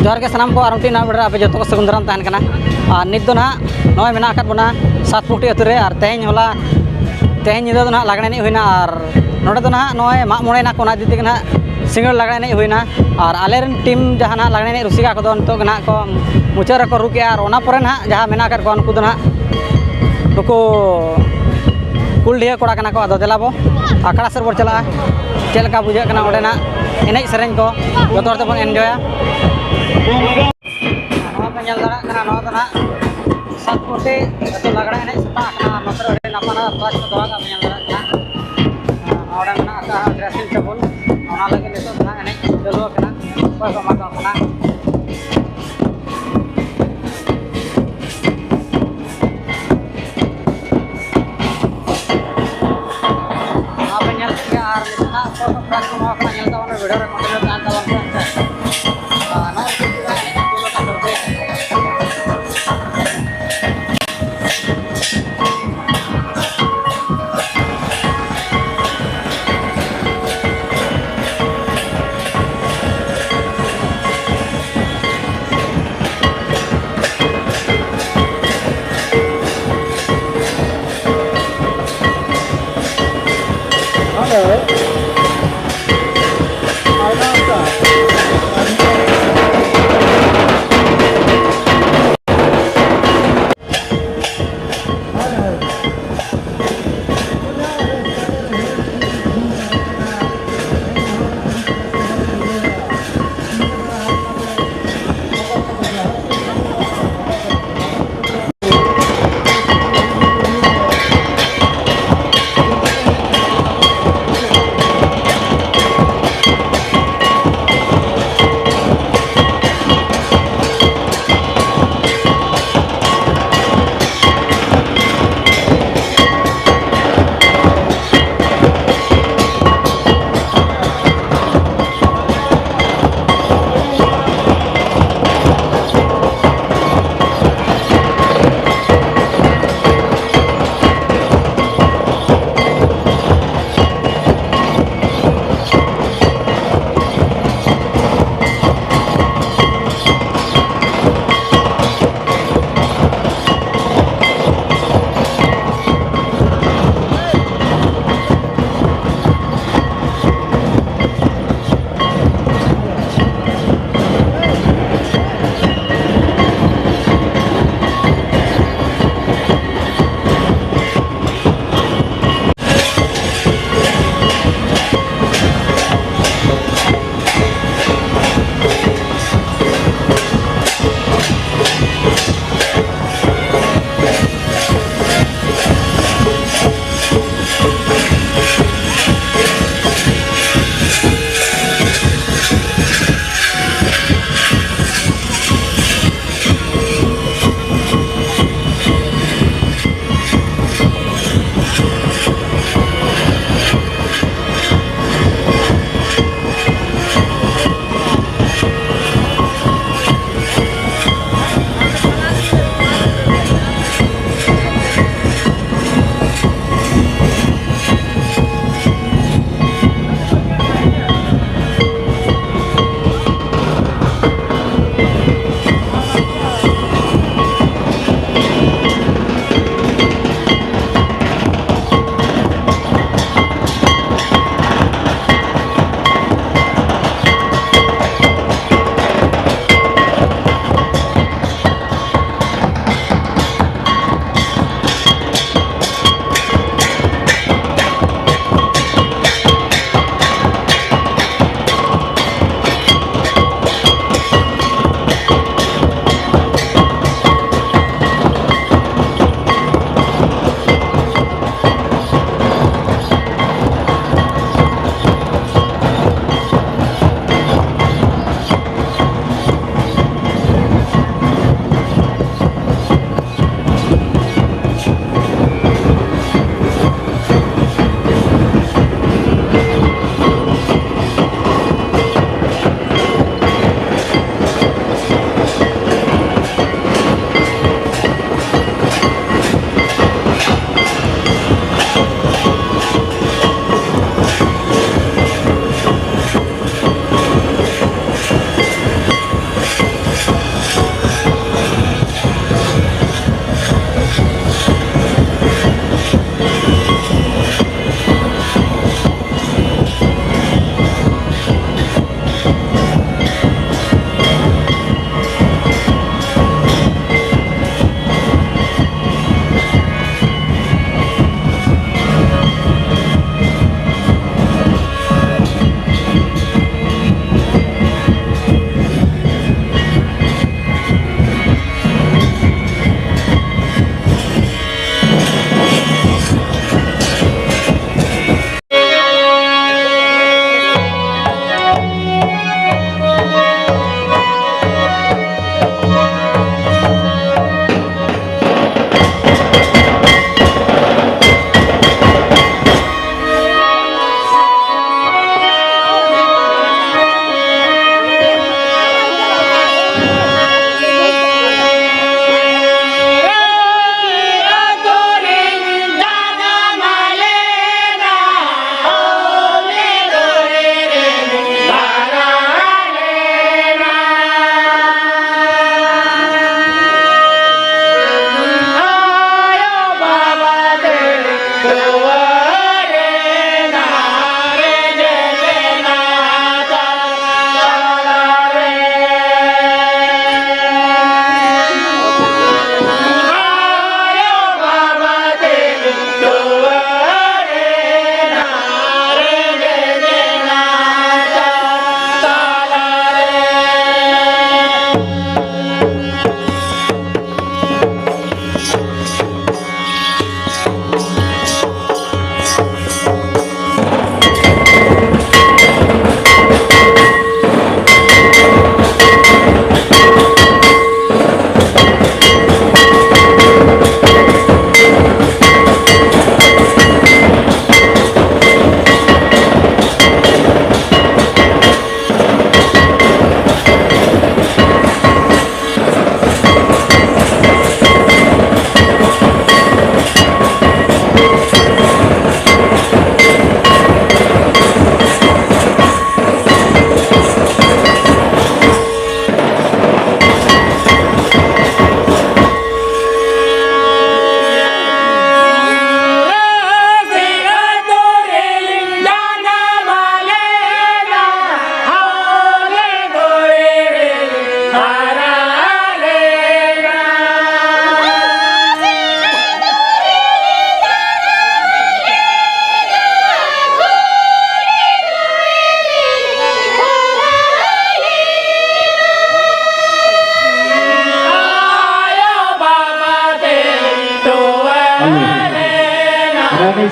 जोहार के सानाम को आरटी ना बड़ा पे जो को सगुन दाराम तहन कना और नित दो ना नय मेना आकात बना सात पुटी अतु रे और तेहन होला तेहन निदा दो ना लागणे नि होइना और नोडे दो ना नय मा मोणे ना कोना दिते ना सिंगल लागणे नि होइना और आलेरन टीम जहां ना लागणे नि रुसिका को दो तो ना को मुचार को रुके और ओना परे ना जहां मेना आकात को उनको दो ना नुको कुलडिया कोड़ा कना को आदो देलाबो आखड़ा सर बोर चला चेलका बुझा कना ओडे ना एनेज सेरेंज को जतो हरते बन एन्जॉया नवा पे ñal dara kana नवा तना सात पोटे तो लागड़ा एनेज सता कना नतर ओडे नापाना पास को दवा का ñal dara ना ओडे ना का ड्रेसिंग टेबल ओना लगे नितो ना एनेज चलो कना कोय को माका कना Hello.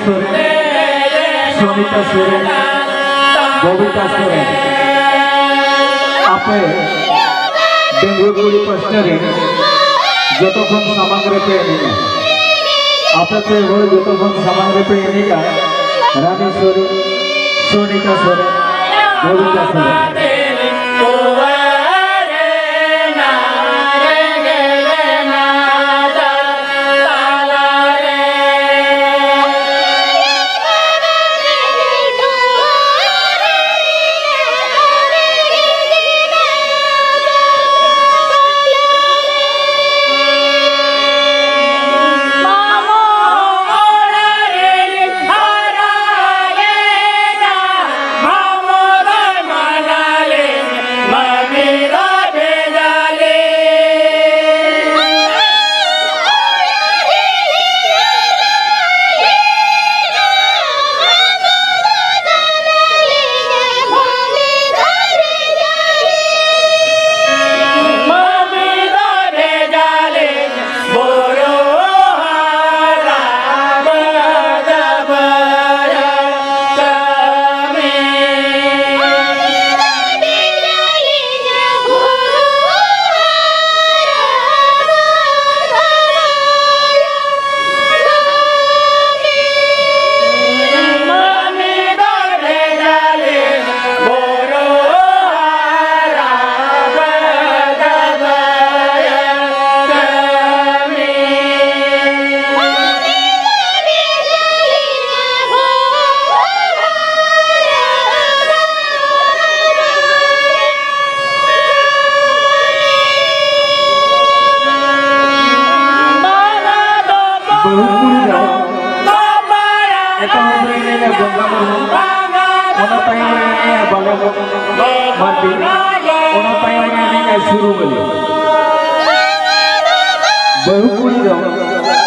Soren, Sonita Soren, Bobita Soren. Apa Bengguguri Pastere, Jotokon Samangre pe ini. Apa pe hol Jotokon Samangre pe ini ka Rani Soren, Sonita Soren, Bobita Soren.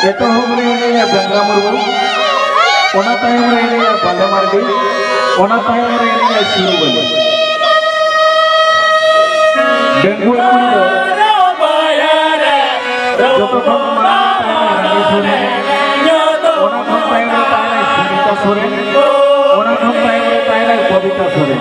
Itu hombre ini ya Bangga Murmu, ona tayang ini ya Bale Mardi, ona tayang ini ya Suru Bali. Bengkulu itu, joto pemain tayang Sore, ona tayang Sunita Sore, ona tayang Bobita Sore.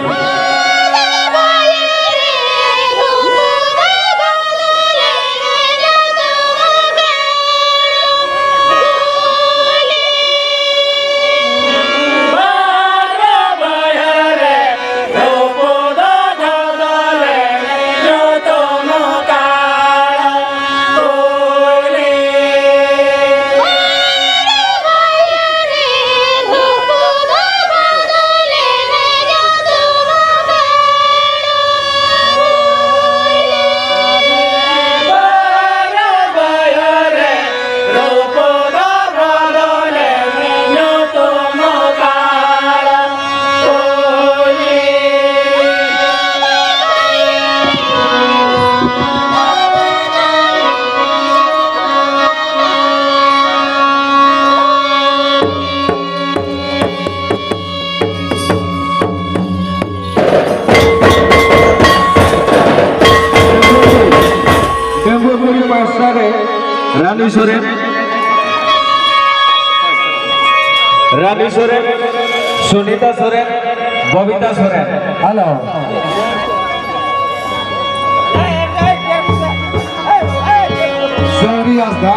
Rani Soren, Sunita Soren, Bobita Soren. Halo. Sorry, Asda.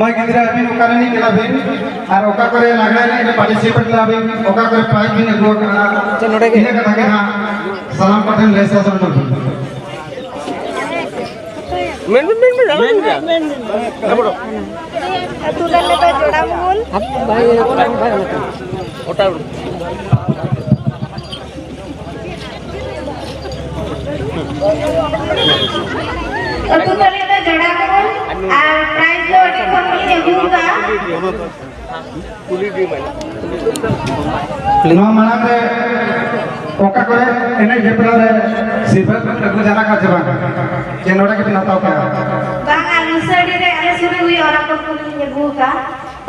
मैं गिद्रा अभी ओकारे नहीं केला भी और ओका करे लागले नहीं पार्टिसिपेट ला भी ओका करे प्राइज भी ने गो करना इने कथा के ना सलाम पठन ले ससन तो men तू ले ले जोड़ा बोल ओटा तू ले ले जोड़ा बोल और प्राइज लो अटे कोन मिले हुआ पुली दी मैं नो माना रे ओका करे एने जेपला रे सिफर लगु जाना का जवान जे नोडा के नाताव का बांगा लुसड़ी रे अरे सुने हुई और आपको कोन मिले हुआ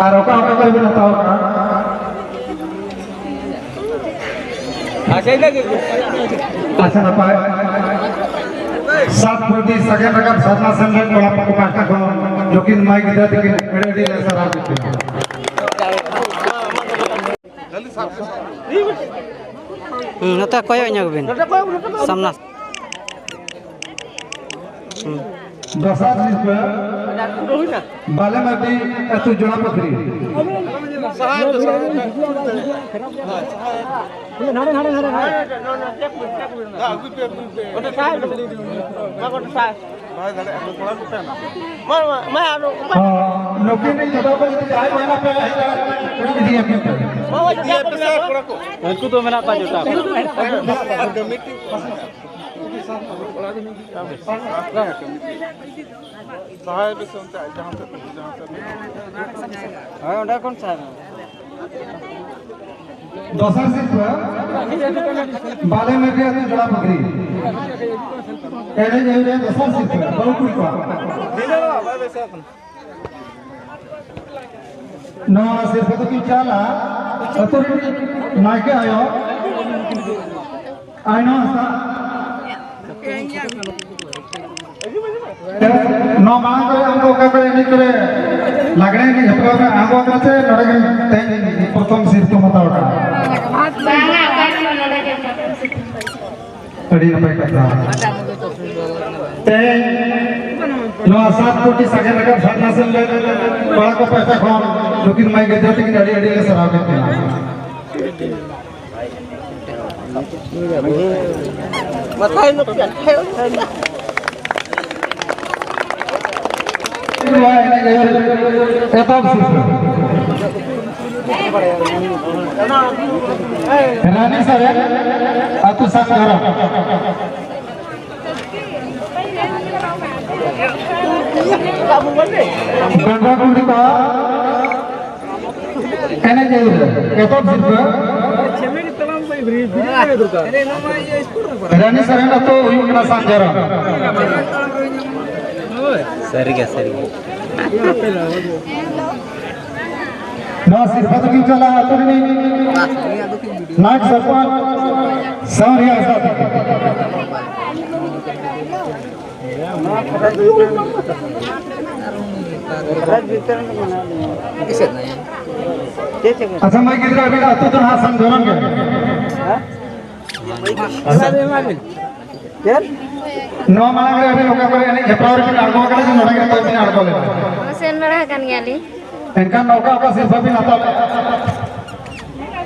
और ओका ओका करे नाताव का अच्छा ना पाए 7 फुटी सगे रकम साधना संघ बड़ा पाटा को लेकिन माई गिदा के एड़े दी ले सर आप नोता कोयो nya bin samna दसार रुपया बाले माटी एतु जोड़ा पकड़ी नौकरी नहीं जगह पर जाए बना पे दिया उनको तो मेरा पास जोटा हां कौन सा दसार रुपया बाले में भी एतु जोड़ा पकड़ी एने जे दसार रुपया बहुत कुछ ना सिर्फ तो की चाला अथॉरिटी नाके आयो आइनो नो मांग करे हमको का करे नहीं करे लगने नहीं हपरा में आगो करते नड़गे ते प्रथम सिर्फ तो मत उठा बांगा का नोडा के अड़ी न पे कथा ते नो 7 कोटी सगे रकम साधना से ले बड़ा को पैसा खोन लेकिन मैं गदे की अड़ी अड़ी ले सराव करते बताई न रानी सर अतु संगरा गंगा कुंडी का कहने चाहिए एतो सिर्फ रानी सर अतु युगना संगरा सरिगा ना सिर्फ तो की चला अतु नहीं नाक सरपंच सौरिया साथ अच्छा मैं किधर अभी अतु तो हां संधोरन के नो माना करे अभी लोग करे नहीं झपरावर के आगो करे जो नडा के तो दिन आगो ले सेन लड़ा कन गेली इनका नौका का सिर्फ भी नाता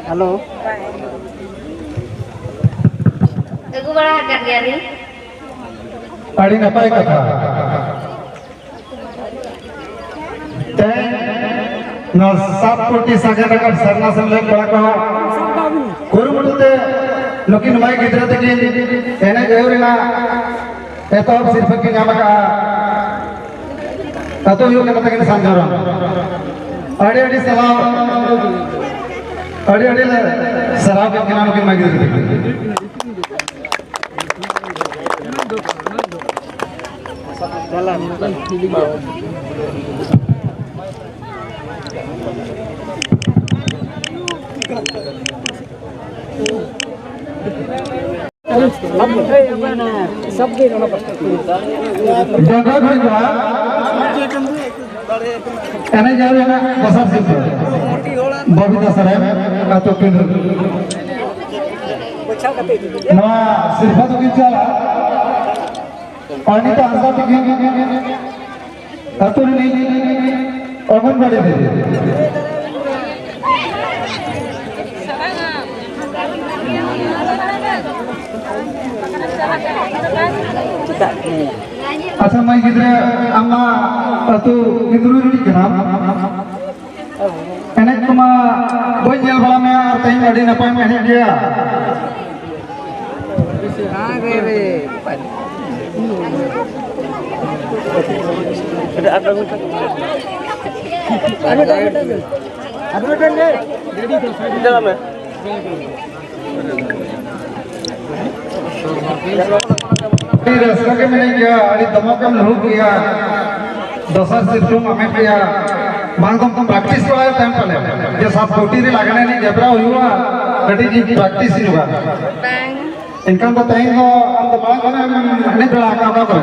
हेलो एगो बड़ा कर गेली अड़ी न पाए कथा ते न 7 कोटी सगे रकम सरना से ले बड़ा कहा कुरुमुते लेकिन मैं गिद्रा तक एने जेवरिना एतो सिर्फ की नाम का ततो यो के तक संजोरा अड़ी अड़ी सलाम अड़ी अड़ी शराब के नाम के मैं गिद्रा चला सब भी रहना पड़ता जगह भी जो एने जावे ना बसर से बबीता सर का तो केंद्र ना सिर्फ तो की चला पानी तो हंसा तो अतुल नहीं অঙ্গনবাড়ি দিদি अच्छा मैं गिद्रे आमा अतु गिद्रू री कना एने कुमा बोल जेल वाला में और तई अड़ी नपाय में एने गया हां रे रे रास्ता के मैंने किया अड़ी दमकम लहू किया दसर सिर्फ हमें किया मांगम प्रैक्टिस वाला टाइम पले ये सब कोटी रे लगने नहीं जबरा हुआ कटी जी प्रैक्टिस ही होगा इनका तो टाइम तो हम तो मांग करना नहीं पड़ा का कर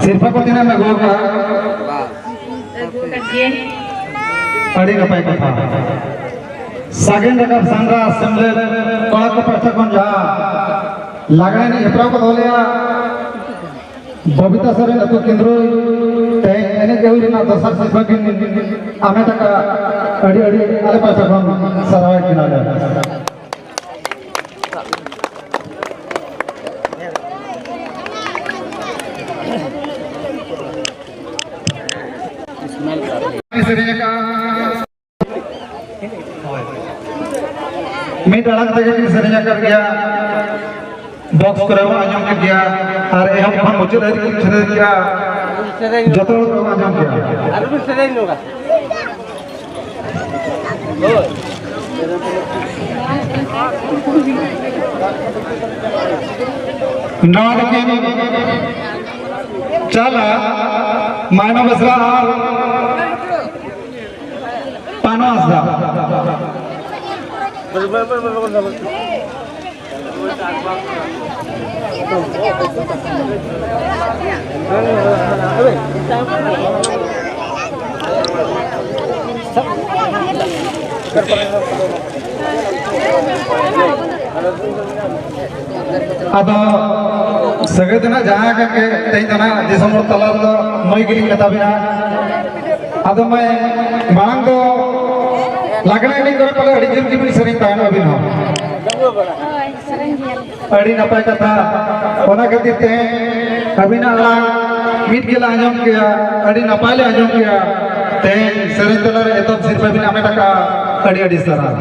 सिर्फ को दिन में गोल का अड़ी का पाई का सागेन का संरा असेंबली कोला को पड़ता कौन जा लगने नहीं जबरा को बोलिया बबीता सर तो केंद्र एने केवल ना दसर सिर्फ के हमें तक अड़ी अड़ी अरे पड़ता कौन सराय किनारे मैं अलग तरीके की सरिया कर गया बॉक्स करे वो आजम के गया और हम फोन मुझे दे की छरे गया जतो आजम गया अरे भी सरे नहीं होगा नाद के चला मायना बसरा पानो असदा अब सगळे जना जहाँ के तई जना दिसंबर तलार दो मई गिरी कथा बिना अब मैं मांग दो लगने नहीं करे पहले अड़ी जुर्गी भी सरिंग तायन अभी ना अड़ी नपाय कथा ओना गति ते अभी ना मीट गिला आजम किया अड़ी नपाय ले आजम किया ते सरिंग तलार एतो सिर्फ अभी ना में टका अड़ी अड़ी सरा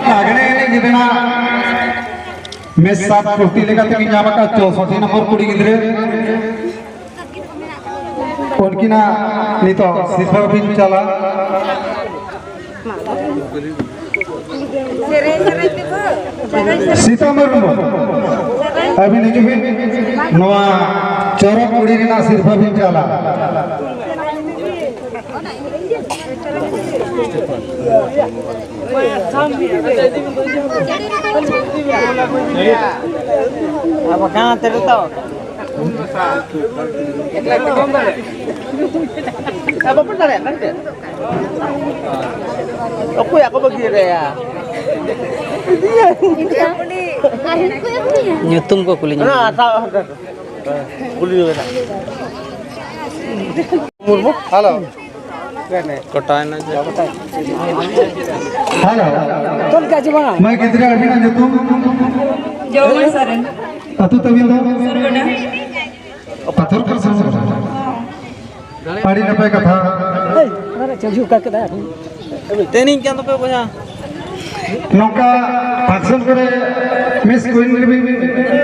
लगने नहीं जितना मैं सात कुर्ती लेकर तक जामा का 64 नंबर कुड़ी गिद्रे उनकी ना नहीं तो सिर्फ भी चला सीतामढ़ अभी नहीं भी नवा चौरा कुड़ी ना सिर्फ भी चला अब कहाँ तेरे तो apa benar ya nanti aku ya aku begini ya nyutum ko kulinya nah tahu kuli juga umurmu halo kotain aja hello चल क्या जीवाना मैं किधर अभी ना जो तुम जवळ सरन अतु तभी तो सरगोना पत्थर कर सर अड़ी नपाय कथा अरे चल झुका के दा ट्रेनिंग क्या तो पे बजा नौका फंक्शन करे मिस क्वीन भी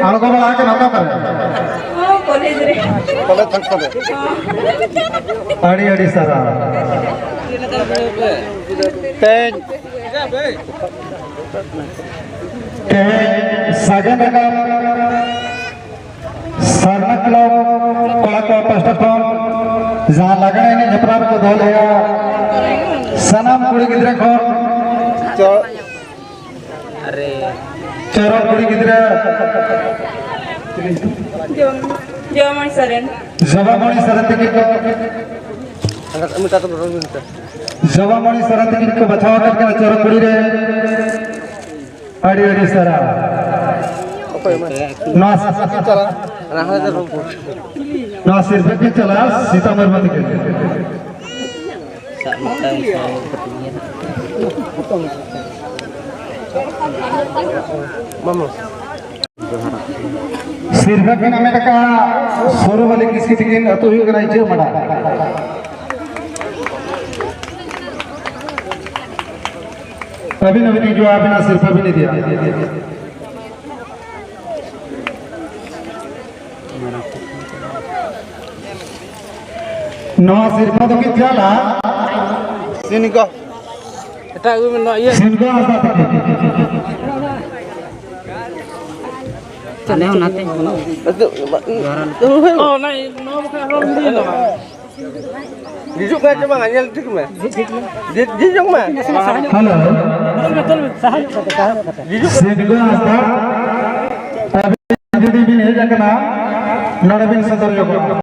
आलको बड़ा के नौका करे हां कॉलेज रे कॉलेज फंक्शन अड़ी अड़ी सरा तेज सागन का सरना क्लब कोला को पस्टफॉर्म जहां लगने ने जपरार को धो लिया सनम कुड़ी गिद्रे को अरे चोरो कुड़ी गिद्रे जवळ सरन जवामणी सरंती को minta turun minta जवामणी सरंती को बचाव करके चोरो कुड़ी रे अड़ी अड़ी सरा नवा Nah, ada rumput. नवा सिर्फ के चला सीतामढ़ी में के Mama. सिर्फ के नाम का सोरो वाले किसकी टिकट अतो ही करा इजे मडा अभी नवीन जो आपने सिर्फ भी नहीं दिया नवा सिर्फ तो कि चला Sini kok. Kita gue minta iya. सिर्फ आसा चले हो नाते Oh, naik. Mau bukan orang ini loh. Jujur kan cuma nganyel dik mah. Jujur mah. Hello सिर्फ आसा अभी दीदी भी नहीं जाकना नड़बिन सदर लोग